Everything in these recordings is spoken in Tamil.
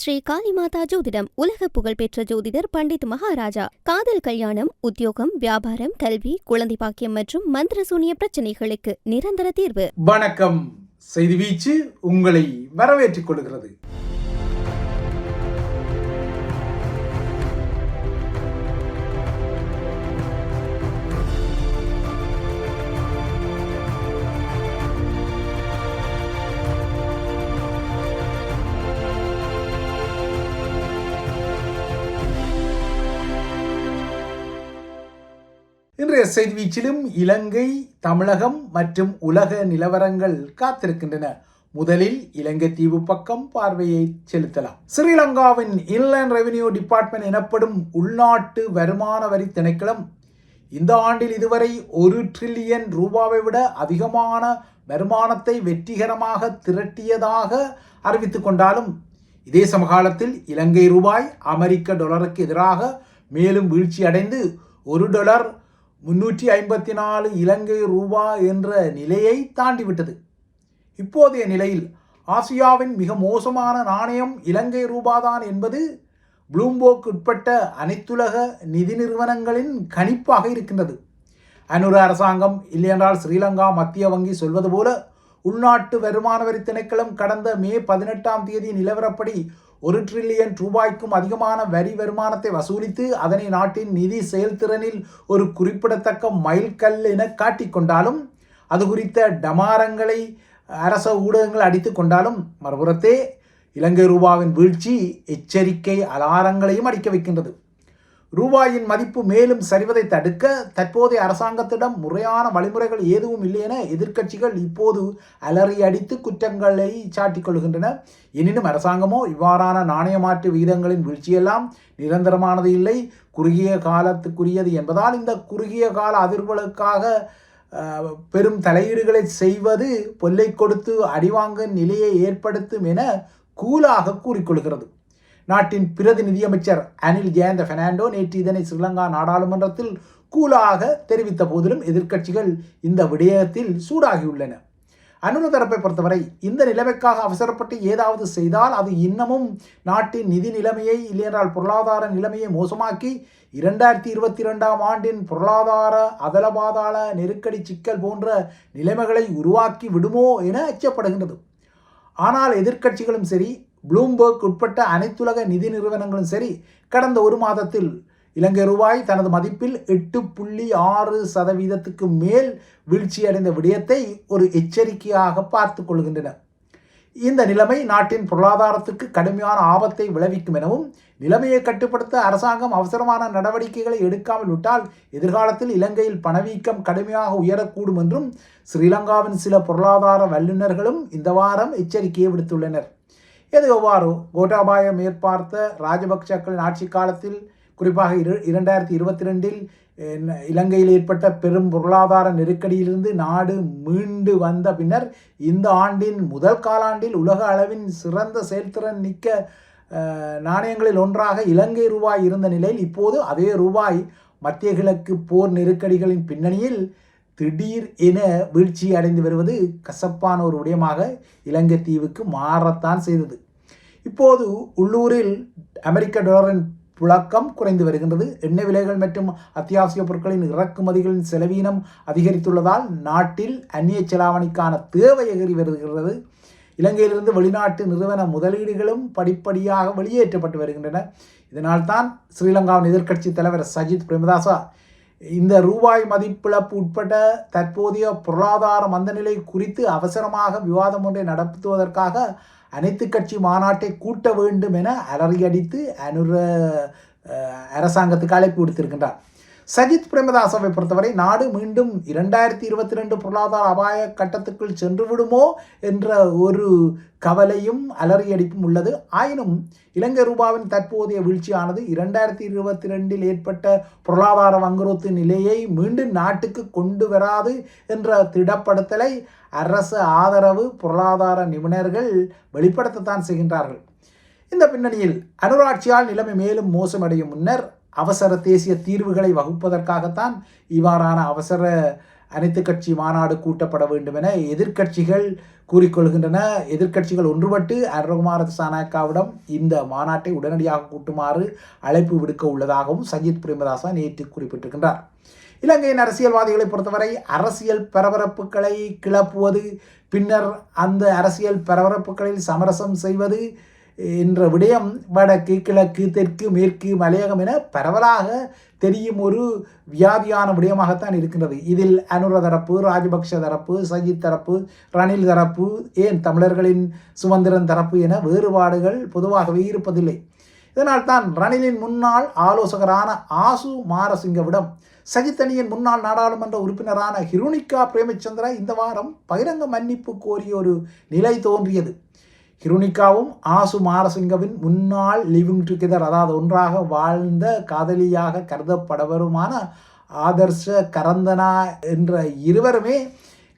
ஸ்ரீ காளிமாதா ஜோதிடம். உலக புகழ்பெற்ற ஜோதிடர் பண்டித் மகாராஜா. காதல், கல்யாணம், உத்தியோகம், வியாபாரம், கல்வி, குழந்தை பாக்கியம் மற்றும் மந்திர சூனிய பிரச்சனைகளுக்கு நிரந்தர தீர்வு. வணக்கம். செய்தி வீச்சு உங்களை வரவேற்றுக் கொள்கிறது. இன்றைய செய்தி வீச்சிலும் இலங்கை, தமிழகம் மற்றும் உலக நிலவரங்கள் காத்திருக்கின்றன. முதலில் இலங்கை தீவு பக்கம் பார்வையை செலுத்தலாம். ஸ்ரீலங்காவின் இன்லேண்ட் ரெவென்யூ டிபார்ட்மெண்ட் எனப்படும் உள்நாட்டு வருமான வரி திணைக்களம் இந்த ஆண்டில் இதுவரை 1 டிரில்லியன் ரூபாவை விட அதிகமான வருமானத்தை வெற்றிகரமாக திரட்டியதாக அறிவித்துக் கொண்டாலும் இதே சமகாலத்தில் இலங்கை ரூபாய் அமெரிக்க டாலருக்கு எதிராக மேலும் வீழ்ச்சி அடைந்து $1 354 இலங்கை ரூபா என்ற நிலையை தாண்டிவிட்டது. இப்போதைய நிலையில் ஆசியாவின் மிக மோசமான நாணயம் இலங்கை ரூபாதான் என்பது ப்ளூம்பர்க் உட்பட்ட அனைத்துலக நிதி நிறுவனங்களின் கணிப்பாக இருக்கின்றது. அனுர அரசாங்கம் இல்லையென்றால் ஸ்ரீலங்கா மத்திய வங்கி சொல்வது போல உள்நாட்டு வருமான வரி திணைக்களம் கடந்த மே 18 நிலவரப்படி 1 டிரில்லியன் ரூபாய்க்கும் அதிகமான வரி வருமானத்தை வசூலித்து அதனை நாட்டின் நிதி செயல்திறனில் ஒரு குறிப்பிடத்தக்க மைல்கல் என காட்டிக்கொண்டாலும் அது குறித்த டமாரங்களை அரச ஊடகங்கள் அடித்து கொண்டாலும் மறுபுறத்தே இலங்கை ரூபாவின் வீழ்ச்சி எச்சரிக்கை அலாரங்களையும் அடிக்க வைக்கின்றது. ரூபாயின் மதிப்பு மேலும் சரிவதை தடுக்க தற்போதைய அரசாங்கத்திடம் முறையான வழிமுறைகள் எதுவும் இல்லை என எதிர்க்கட்சிகள் இப்போது அலறி அடித்து குற்றங்களை சாட்டிக் கொள்கின்றன. எனினும் அரசாங்கமோ இவ்வாறான நாணய மாற்று விகிதங்களின் வீழ்ச்சியெல்லாம் நிரந்தரமானது இல்லை, குறுகிய காலத்துக்குரியது என்பதால் இந்த குறுகிய கால அதிர்வுகளுக்காக பெரும் தலையீடுகளை செய்வது பொல்லை கொடுத்து அடிவாங்க நிலையை ஏற்படுத்தும் என கூலாக கூறிக்கொள்கிறது. நாட்டின் பிரதி நிதியமைச்சர் அனில் ஜெயந்த பெர்னாண்டோ நேற்று இதனை ஸ்ரீலங்கா நாடாளுமன்றத்தில் கூலாக தெரிவித்த போதிலும் எதிர்க்கட்சிகள் இந்த விடயத்தில் சூடாகியுள்ளன. அனுர தரப்பை பொறுத்தவரை இந்த நிலைமைக்காக அவசரப்பட்டு ஏதாவது செய்தால் அது இன்னமும் நாட்டின் நிதி நிலைமையை இல்லையென்றால் பொருளாதார நிலைமையை மோசமாக்கி 2022 ஆண்டின் பொருளாதார அதலபாதாள நெருக்கடி சிக்கல் போன்ற நிலைமைகளை உருவாக்கி விடுமோ என அச்சப்படுகின்றது. ஆனால் எதிர்க்கட்சிகளும் சரி, ப்ளூம்பர்க் உட்பட்ட அனைத்துலக நிதி நிறுவனங்களும் சரி கடந்த ஒரு மாதத்தில் இலங்கை ரூபாய் தனது மதிப்பில் 8.6% மேல் வீழ்ச்சியடைந்த விடயத்தை ஒரு எச்சரிக்கையாக பார்த்து கொள்கின்றன. இந்த நிலைமை நாட்டின் பொருளாதாரத்துக்கு கடுமையான ஆபத்தை விளைவிக்கும் எனவும் நிலைமையை கட்டுப்படுத்த அரசாங்கம் அவசரமான நடவடிக்கைகளை எடுக்காமல் விட்டால் எதிர்காலத்தில் இலங்கையில் பணவீக்கம் கடுமையாக உயரக்கூடும் என்றும் ஸ்ரீலங்காவின் சில பொருளாதார வல்லுநர்களும் இந்த வாரம் எச்சரிக்கையை விடுத்துள்ளனர். எது எவ்வாறு கோட்டாபாய மேற்பார்த்த ராஜபக்சக்களின் ஆட்சி காலத்தில் குறிப்பாக 2022 இலங்கையில் ஏற்பட்ட பெரும் பொருளாதார நெருக்கடியிலிருந்து நாடு மீண்டு வந்த பின்னர் இந்த ஆண்டின் முதல் காலாண்டில் உலக அளவின் சிறந்த செயல்திறன் மிக்க நாணயங்களில் ஒன்றாக இலங்கை ரூபாய் இருந்த நிலையில் இப்போது அதே ரூபாய் மத்திய கிழக்கு போர் நெருக்கடிகளின் பின்னணியில் திடீர் என வீழ்ச்சி அடைந்து வருவது கசப்பான ஒரு விடயமாக இலங்கை தீவுக்கு மாறத்தான் செய்தது. இப்போது உள்ளூரில் அமெரிக்க டாலரின் புழக்கம் குறைந்து வருகின்றது. எண்ணெய் விலைகள் மற்றும் அத்தியாவசிய பொருட்களின் இறக்குமதிகளின் செலவீனம் அதிகரித்துள்ளதால் நாட்டில் அந்நிய செலாவணிக்கான தேவை எகிரி வருகிறது. இலங்கையிலிருந்து வெளிநாட்டு நிறுவன முதலீடுகளும் படிப்படியாக வெளியேற்றப்பட்டு வருகின்றன. இதனால் தான் ஸ்ரீலங்காவின் எதிர்க்கட்சி தலைவர் சஜித் பிரேமதாசா இந்த ரூபாய் மதிப்பிழப்பு உட்பட்ட தற்போதைய பொருளாதார மந்தநிலை குறித்து அவசரமாக விவாதம் ஒன்றை நடத்துவதற்காக அனைத்து கட்சி மாநாட்டை கூட்ட வேண்டும் என அலறியடித்து அனுர அரசாங்கத்துக்கு அழைப்பு விடுத்திருக்கின்றார். சஜித் பிரேமதாசவை பொறுத்தவரை நாடு மீண்டும் 2022 பொருளாதார அபாய கட்டத்துக்குள் சென்று விடுமோ என்ற ஒரு கவலையும் அலறியடிப்பும் உள்ளது. ஆயினும் இலங்கை ரூபாவின் தற்போதைய வீழ்ச்சியானது 2022 ஏற்பட்ட பொருளாதார வங்குரோத்து நிலையை மீண்டும் நாட்டுக்கு கொண்டு வராது என்ற திடப்படுத்தலை அரசு ஆதரவு பொருளாதார நிபுணர்கள் வெளிப்படுத்தத்தான் செய்கின்றார்கள். இந்த பின்னணியில் அனுராட்சியால் நிலைமை மேலும் மோசமடையும் முன்னர் அவசர தேசிய தீர்வுகளை வகுப்பதற்காகத்தான் இவ்வாறான அவசர அனைத்து கட்சி மாநாடு கூட்டப்பட வேண்டும் என எதிர்க்கட்சிகள் கூறிக்கொள்கின்றன. எதிர்க்கட்சிகள் ஒன்றுபட்டு அனுரகுமார திசாநாயக்காவிடம் இந்த மாநாட்டை உடனடியாக கூட்டுமாறு அழைப்பு விடுக்க உள்ளதாகவும் சஜித் பிரேமதாச நேற்று குறிப்பிட்டிருக்கின்றார். இலங்கையின் அரசியல்வாதிகளை பொறுத்தவரை அரசியல் பரபரப்புகளை கிளப்புவது, பின்னர் அந்த அரசியல் பரபரப்புகளில் சமரசம் செய்வது என்ற விடயம் வடக்கு, கிழக்கு, தெற்கு, மேற்கு, மலையகம் என பரவலாக தெரியும் ஒரு வியாதியான விடயமாகத்தான் இருக்கின்றது. இதில் அனுர தரப்பு, ராஜபக்ஷ தரப்பு, சஜித் தரப்பு, ரணில் தரப்பு, ஏன் தமிழர்களின் சுமந்திரன் தரப்பு என வேறுபாடுகள் பொதுவாகவே இருப்பதில்லை. இதனால் தான் ரணிலின் முன்னாள் ஆலோசகரான ஆசு மாரசிங்கவிடம் சஜித் அணியின் முன்னாள் நாடாளுமன்ற உறுப்பினரான ஹிருணிகா பிரேமச்சந்திரா இந்த வாரம் பகிரங்க மன்னிப்பு கோரிய ஒரு நிலை தோன்றியது. ஹிருணிகாவும் ஆசு மாரசிங்கவின் முன்னாள் லிவிங் டுகெதர், அதாவது ஒன்றாக வாழ்ந்த காதலியாக கருதப்படுவருமான ஆதர்ஷ கரந்தனா என்ற இருவருமே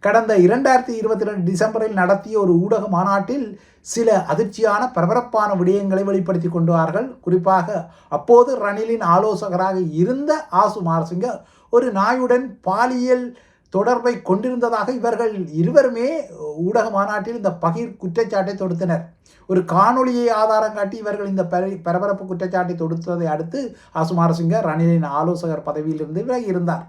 கடந்த 2022 டிசம்பரில் நடத்திய ஒரு ஊடக மாநாட்டில் சில அதிர்ச்சியான பரபரப்பான விடயங்களை வெளிப்படுத்தி கொண்டார்கள். குறிப்பாக அப்போது ரணிலின் ஆலோசகராக இருந்த ஆசு மாரசிங்க ஒரு நாயுடன் பாலியல் தொடர்பை கொண்டிருந்ததாக இவர்கள் இருவருமே ஊடக மாநாட்டில் இந்த பகிர் குற்றச்சாட்டை தொடுத்தனர். ஒரு காணொலியை ஆதாரம் காட்டி இவர்கள் இந்த பரபரப்பு குற்றச்சாட்டை தொடுத்ததை அடுத்து ஆசு மாரசிங்க ரணிலின் ஆலோசகர் பதவியிலிருந்து விலகி இருந்தார்.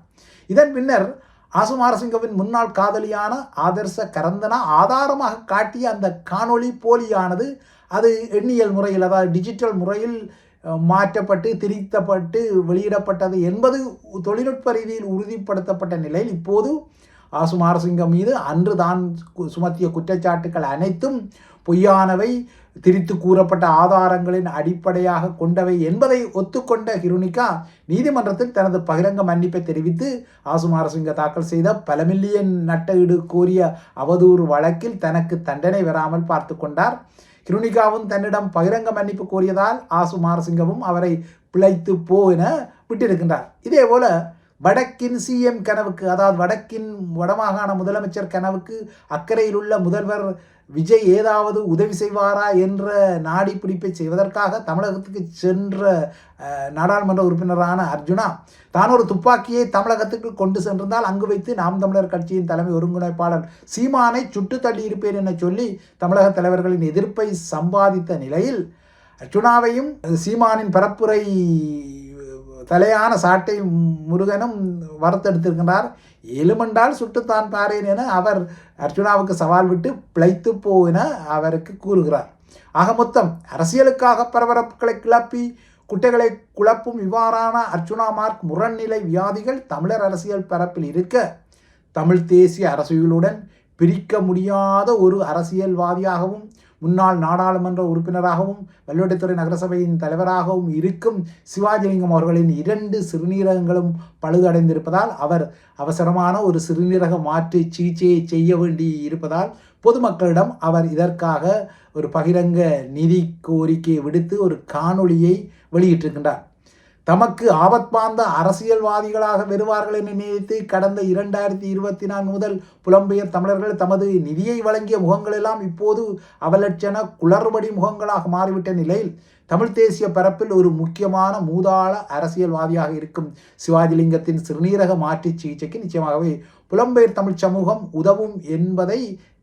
இதன் பின்னர் ஆசு மாரசிங்கவின் முன்னாள் காதலியான ஆதர்ஷ கரந்தனா ஆதாரமாக காட்டிய அந்த காணொளி போலியானது. அது எண்ணியல் முறையில், அதாவது டிஜிட்டல் முறையில் மாற்றப்பட்டு திரித்தப்பட்டு வெளியிடப்பட்டது என்பது தொழில்நுட்ப ரீதியில் உறுதிப்படுத்தப்பட்ட நிலையில் இப்போது ஆசு மாரசிங்கம் மீது அன்று தான் சுமத்திய குற்றச்சாட்டுக்கள் அனைத்தும் பொய்யானவை, திரித்து கூறப்பட்ட ஆதாரங்களின் அடிப்படையாக கொண்டவை என்பதை ஒத்துக்கொண்ட ஹிருணிகா நீதிமன்றத்தில் தனது பகிரங்க மன்னிப்பை தெரிவித்து ஆசு மாரசிங்க தாக்கல் செய்த பல மில்லியன் நட்டஈடு கோரிய அவதூறு வழக்கில் தனக்கு தண்டனை வராமல் பார்த்து கொண்டார். ஹிருணிகாவும் தன்னிடம் பகிரங்க மன்னிப்பு கோரியதால் ஆசு மாரசிங்கமும் அவரை பிழைத்து போ என விட்டிருக்கின்றார். இதே போல வடக்கின் சிஎம் கனவுக்கு, அதாவது வடக்கின் வடமாகாண முதலமைச்சர் கனவுக்கு அக்கறையில் உள்ள முதல்வர் விஜய் ஏதாவது உதவி செய்வாரா என்ற நாடி பிடிப்பை செய்வதற்காக தமிழகத்துக்கு சென்ற நாடாளுமன்ற உறுப்பினரான அர்ஜுனா தான் ஒரு துப்பாக்கியை தமிழகத்துக்கு கொண்டு சென்றிருந்தால் அங்கு வைத்து நாம் தமிழர் கட்சியின் தலைமை ஒருங்கிணைப்பாளர் சீமானை சுட்டு தள்ளியிருப்பேன் என சொல்லி தமிழக தலைவர்களின் எதிர்ப்பை சம்பாதித்த நிலையில் அர்ஜுனாவையும் சீமானின் பரப்புரை தலையான சாட்டை முருகனும் வறுத்தெடுத்திருக்கின்றார். எலுமண்டால் சுட்டுத்தான் பாரேன் என அவர் அர்ஜுனாவுக்கு சவால் விட்டு பிழைத்து போ என அவருக்கு கூறுகிறார். ஆக மொத்தம் அரசியலுக்காக பரபரப்புகளை கிளப்பி குட்டைகளை குழப்பும் இவ்வாறான அர்ஜுனா மார்க் முரண்நிலை வியாதிகள் தமிழர் அரசியல் பரப்பில் இருக்க, தமிழ் தேசிய அரசியலுடன் பிரிக்க முடியாத ஒரு அரசியல்வாதியாகவும் முன்னாள் நாடாளுமன்ற உறுப்பினராகவும் வெள்ளுவடைத்துறை நகரசபையின் தலைவராகவும் இருக்கும் சிவாஜிலிங்கம் அவர்களின் 2 சிறுநீரகங்களும் பழுதடைந்திருப்பதால் அவர் அவசரமான ஒரு சிறுநீரக மாற்று சிகிச்சையை செய்ய வேண்டி இருப்பதால் பொதுமக்களிடம் அவர் இதற்காக ஒரு பகிரங்க நிதி கோரிக்கையை விடுத்து ஒரு காணொளியை வெளியிட்டிருக்கின்றார். தமக்கு ஆபத்பார்ந்த அரசியல்வாதிகளாக வருவார்கள் என நினைத்து கடந்த 2024 முதல் புலம்பெயர் தமிழர்கள் தமது நிதியை வழங்கிய முகங்களெல்லாம் இப்போது அவலட்சண குளறுபடி முகங்களாக மாறிவிட்ட நிலையில் தமிழ் தேசிய பரப்பில் ஒரு முக்கியமான மூதாள அரசியல்வாதியாக இருக்கும் சிவாஜிலிங்கத்தின் சிறுநீரக மாற்று சிகிச்சைக்கு நிச்சயமாகவே புலம்பெயர் தமிழ் சமூகம் உதவும் என்பதை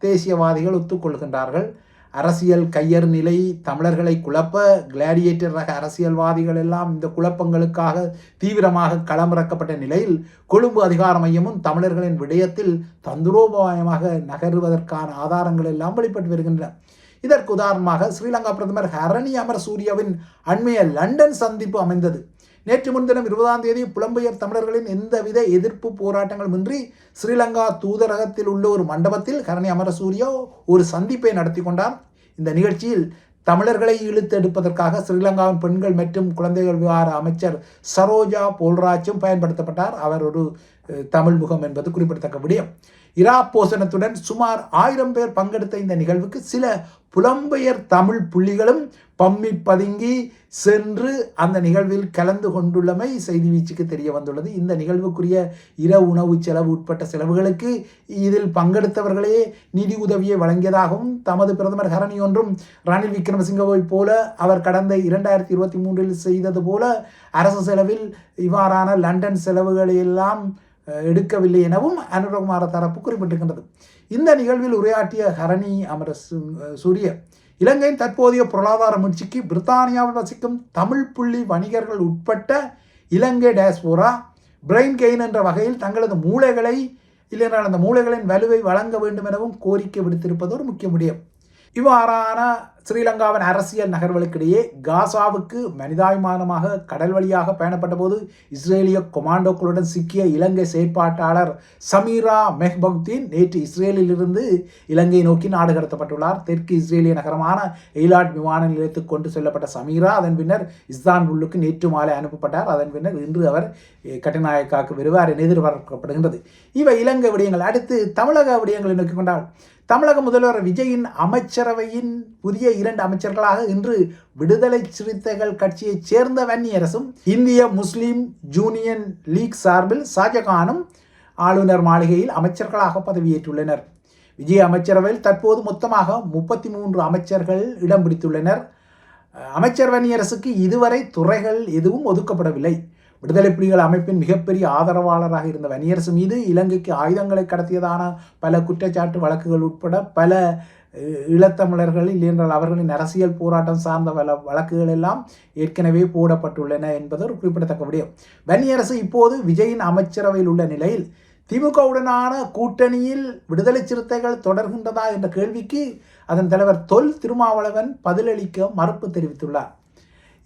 தேசியவாதிகள் ஒத்துக்கொள்கின்றார்கள். அரசியல் கையறு நிலை தமிழர்களை குழப்ப கிளாடியேட்டர் ரக அரசியல்வாதிகள் எல்லாம் இந்த குழப்பங்களுக்காக தீவிரமாக களமிறக்கப்பட்ட நிலையில் கொழும்பு அதிகார மையமும் தமிழர்களின் விடயத்தில் தந்திரோபாயமாக நகருவதற்கான ஆதாரங்கள் எல்லாம் வெளிப்பட்டு வருகின்றன. இதற்கு உதாரணமாக ஸ்ரீலங்கா பிரதமர் ஹரணி அமரசூரியவின் அண்மைய லண்டன் சந்திப்பு அமைந்தது. நேற்று முன்தினம் 20ஆம் தேதி புலம்பெயர் தமிழர்களின் எந்தவித எதிர்ப்பு போராட்டங்களுமின்றி ஸ்ரீலங்கா தூதரகத்தில் உள்ள ஒரு மண்டபத்தில் ஹரணி அமரசூரிய ஒரு சந்திப்பை நடத்தி கொண்டார். இந்த நிகழ்ச்சியில் தமிழர்களை இழுத்தெடுப்பதற்காக ஸ்ரீலங்காவின் பெண்கள் மற்றும் குழந்தைகள் விவகார அமைச்சர் சரோஜா போல்ராஜும் பயன்படுத்தப்பட்டார். அவர் ஒரு தமிழ் முகம் என்பது குறிப்பிடத்தக்க விடயம். இரா போசனத்துடன் சுமார் 1000 பேர் பங்கெடுத்த இந்த நிகழ்வுக்கு சில புலம்பெயர் தமிழ் புள்ளிகளும் பம்மி பதுங்கி சென்று அந்த நிகழ்வில் கலந்து கொண்டுள்ளமை செய்தி வீச்சுக்கு தெரிய வந்துள்ளது. இந்த நிகழ்வுக்குரிய இரவு உணவு செலவு உட்பட்ட செலவுகளுக்கு இதில் பங்கெடுத்தவர்களே நிதி உதவியை வழங்கியதாகவும் தமது பிரதமர் ஹரணி ஒன்றும் ரணில் விக்ரமசிங்கவை போல அவர் கடந்த 2023 செய்தது போல அரசு செலவில் இவ்வாறான லண்டன் செலவுகளை எல்லாம் எடுக்கவில்லை எனவும் அனுரகுமார தரப்பு குறிப்பிட்டிருக்கின்றது. இந்த நிகழ்வில் உரையாற்றிய ஹரணி சூரிய இலங்கையின் தற்போதைய பொருளாதார மீட்சிக்கு பிரித்தானியாவில் வசிக்கும் தமிழ் புள்ளி வணிகர்கள் உட்பட்ட இலங்கை டயஸ்போரா பிரெயின் கெயின் என்ற வகையில் தங்களது மூளைகளை இல்லையென்றால் அந்த மூளைகளின் வலுவை வழங்க வேண்டும் எனவும் கோரிக்கை விடுத்திருப்பது ஒரு முக்கிய முடியும். இவ்வாறான ஸ்ரீலங்காவின் அரசியல் நகர்வுகளுக்கிடையே காசாவுக்கு மனிதாபிமானமாக கடல் வழியாக பயணப்பட்ட போது இஸ்ரேலிய கொமாண்டோக்களுடன் சிக்கிய இலங்கை செயற்பாட்டாளர் சமீரா மெஹ்பக்தீன் நேற்று இஸ்ரேலிலிருந்து இலங்கை நோக்கி நாடு கடத்தப்பட்டுள்ளார். தெற்கு இஸ்ரேலிய நகரமான எய்லாட் விமான நிலையத்துக்கு கொண்டு செல்லப்பட்ட சமீரா அதன் பின்னர் இஸ்தான்புல்லுக்கு நேற்று மாலை அனுப்பப்பட்டார். அதன் பின்னர் இன்று அவர் கட்டுநாயக்காவுக்கு வருவார் என எதிர்பார்க்கப்படுகின்றது. இவை இலங்கை விடயங்கள். அடுத்து தமிழக விடயங்களை நோக்கி கொண்டால் தமிழக முதல்வர் விஜயின் அமைச்சரவையின் புதிய 2 அமைச்சர்களாக இன்று விடுதலை சிறுத்தைகள் கட்சியைச் சேர்ந்த வன்னியரசும் இந்திய முஸ்லீம் யூனியன் லீக் சார்பில் ஷாஜகானும் ஆளுநர் மாளிகையில் அமைச்சர்களாக பதவியேற்றுள்ளனர். விஜய் அமைச்சரவையில் தற்போது மொத்தமாக 33 அமைச்சர்கள் இடம் பிடித்துள்ளனர். அமைச்சர் வன்னியரசுக்கு இதுவரை துறைகள் எதுவும் ஒதுக்கப்படவில்லை. விடுதலை புலிகள் அமைப்பின் மிகப்பெரிய ஆதரவாளராக இருந்த வன்னியரசு மீது இலங்கைக்கு ஆயுதங்களை கடத்தியதான பல குற்றச்சாட்டு வழக்குகள் உட்பட பல ஈழத்தமிழர்கள் இல்லையென்றால் அவர்களின் அரசியல் போராட்டம் சார்ந்த பல வழக்குகள் எல்லாம் ஏற்கனவே போடப்பட்டுள்ளன என்பது ஒரு குறிப்பிடத்தக்க விடயம். வன்னியரசு இப்போது விஜயின் அமைச்சரவையில் உள்ள நிலையில் திமுகவுடனான கூட்டணியில் விடுதலை சிறுத்தைகள் தொடர்கின்றதா என்ற கேள்விக்கு அதன் தலைவர் தொல் திருமாவளவன் பதிலளிக்க மறுப்பு தெரிவித்துள்ளார்.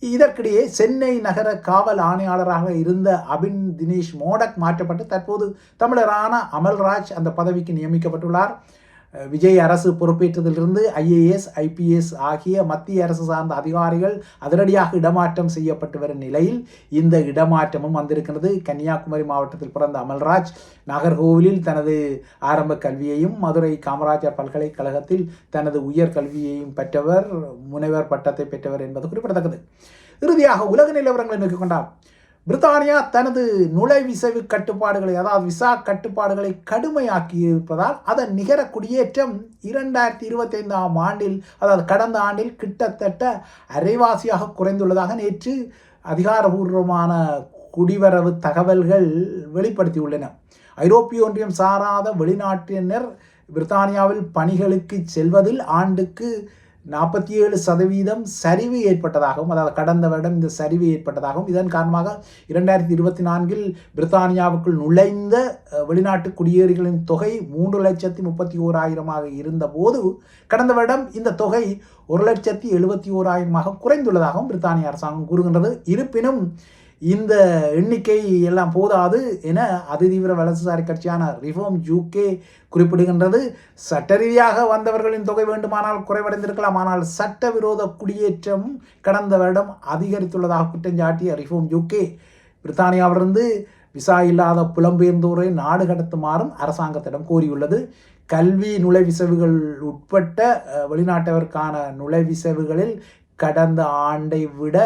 இதற்கிடையே சென்னை நகர காவல் ஆணையாளராக இருந்த அபின் தினேஷ் மோடக் மாற்றப்பட்டு தற்போது தமிழரான அமல்ராஜ் அந்த பதவிக்கு நியமிக்கப்பட்டுள்ளார். விஜய் அரசு பொறுப்பேற்றதிலிருந்து IAS IPS ஆகிய மத்திய அரசு சார்ந்த அதிகாரிகள் அதிரடியாக இடமாற்றம் செய்யப்பட்டு வரும் நிலையில் இந்த இடமாற்றமும் வந்திருக்கிறது. கன்னியாகுமரி மாவட்டத்தில் பிறந்த அமல்ராஜ் நாகர்கோவிலில் தனது ஆரம்ப கல்வியையும் மதுரை காமராஜர் பல்கலைக்கழகத்தில் தனது உயர் கல்வியையும் பெற்றவர், முனைவர் பட்டத்தை பெற்றவர் என்பது குறிப்பிடத்தக்கது. இறுதியாக உலக நிலவரங்களை நோக்கிக் கொண்டார். பிரித்தானியா தனது நுழைவிசைவு கட்டுப்பாடுகளை அதாவது விசா கட்டுப்பாடுகளை கடுமையாக்கியிருப்பதால் அதன் நிகர குடியேற்றம் 2025ஆம் ஆண்டில் அதாவது கடந்த ஆண்டில் கிட்டத்தட்ட அரைவாசியாக குறைந்துள்ளதாக நேற்று அதிகாரபூர்வமான குடிவரவு தகவல்கள் வெளிப்படுத்தியுள்ளன. ஐரோப்பிய ஒன்றியம் சாராத வெளிநாட்டினர் பிரித்தானியாவில் பணிகளுக்கு செல்வதில் ஆண்டுக்கு 47% சரிவு ஏற்பட்டதாகவும், அதாவது கடந்த வருடம் இந்த சரிவு ஏற்பட்டதாகவும், இதன் காரணமாக 2024இல் பிரித்தானியாவுக்குள் நுழைந்த வெளிநாட்டு குடியேறிகளின் தொகை 3,31,000 இருந்த போது கடந்த வருடம் இந்த தொகை 1,71,000 குறைந்துள்ளதாகவும் பிரித்தானிய அரசாங்கம் கூறுகின்றது. இருப்பினும் இந்த எண்ணிக்கை எல்லாம் போதாது என அதிதீவிர வலதுசாரி கட்சியான ரிஃபார்ம் UK குறிப்பிடுகின்றது. சட்ட ரீதியாக வந்தவர்களின் தொகை வேண்டுமானால் குறைவடைந்திருக்கலாம், ஆனால் சட்டவிரோத குடியேற்றம் கடந்த வருடம் அதிகரித்துள்ளதாக குற்றஞ்சாட்டிய ரிஃபார்ம் UK பிரித்தானியாவிலிருந்து விசா இல்லாத புலம்பெயர்ந்தோரை நாடு கடத்துமாறும் அரசாங்கத்திடம் கோரியுள்ளது. கல்வி நுழைவிசவுகள் உட்பட்ட வெளிநாட்டவருக்கான நுழைவிசவுகளில் கடந்த ஆண்டை விட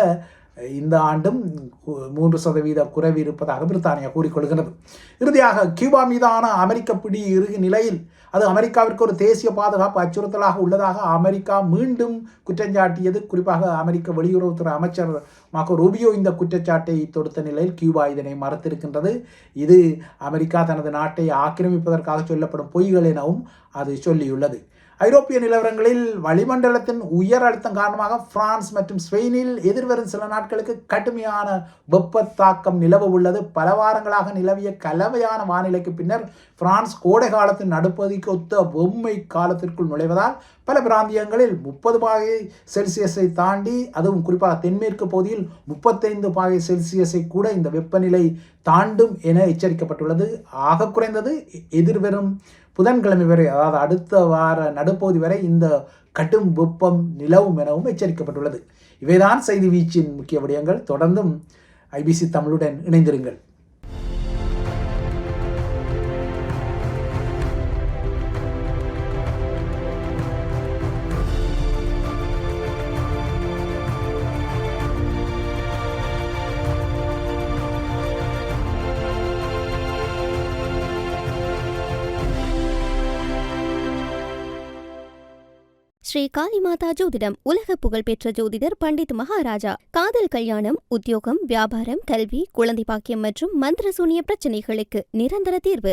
இந்த ஆண்டும் 3% குறைவு இருப்பதாக பிரித்தானியா கூறிக்கொள்கிறது. இறுதியாக கியூபா மீதான அமெரிக்க பிடி இறுகி நிலையில் அது அமெரிக்காவிற்கு ஒரு தேசிய பாதுகாப்பு அச்சுறுத்தலாக உள்ளதாக அமெரிக்கா மீண்டும் குற்றஞ்சாட்டியது. குறிப்பாக அமெரிக்க வெளியுறவுத்துறை அமைச்சர் மார்க்கோ ரூபியோ இந்த குற்றச்சாட்டை தொடுத்த நிலையில் கியூபா இதனை மறுத்திருக்கின்றது. இது அமெரிக்கா தனது நாட்டை ஆக்கிரமிப்பதற்காக சொல்லப்படும் பொய்கள் எனவும் அது சொல்லியுள்ளது. ஐரோப்பிய நிலவரங்களில் வளிமண்டலத்தின் உயர் அழுத்தம் காரணமாக பிரான்ஸ் மற்றும் ஸ்பெயினில் எதிர்வரும் சில நாட்களுக்கு கடுமையான வெப்ப தாக்கம் நிலவ உள்ளது. பல வாரங்களாக நிலவிய கலவையான வானிலைக்கு பின்னர் பிரான்ஸ் கோடை காலத்தின் நடுப்பகுதிக்கு ஒத்த வெம்மை காலத்திற்குள் நுழைவதால் பல பிராந்தியங்களில் 30°C தாண்டி, அதுவும் குறிப்பாக தென்மேற்கு பகுதியில் 35°C கூட இந்த வெப்பநிலை தாண்டும் என எச்சரிக்கப்பட்டுள்ளது. ஆக குறைந்தது எதிர்வரும் புதன்கிழமை வரை, அதாவது அடுத்த வார நடுப்பகுதி வரை இந்த கடும் வெப்பம் நிலவும் எனவும் எச்சரிக்கப்பட்டுள்ளது. இவைதான் செய்தி வீச்சின் முக்கிய விடயங்கள். தொடர்ந்தும் IBC தமிழுடன் இணைந்திருங்கள். ஸ்ரீ காளிமாதா ஜோதிடம் உலக புகழ்பெற்ற ஜோதிடர் பண்டித் மகாராஜா. காதல், கல்யாணம், உத்தியோகம், வியாபாரம், கல்வி, குழந்தை பாக்கியம் மற்றும் மந்திர சூனிய பிரச்சனைகளுக்கு நிரந்தர தீர்வு.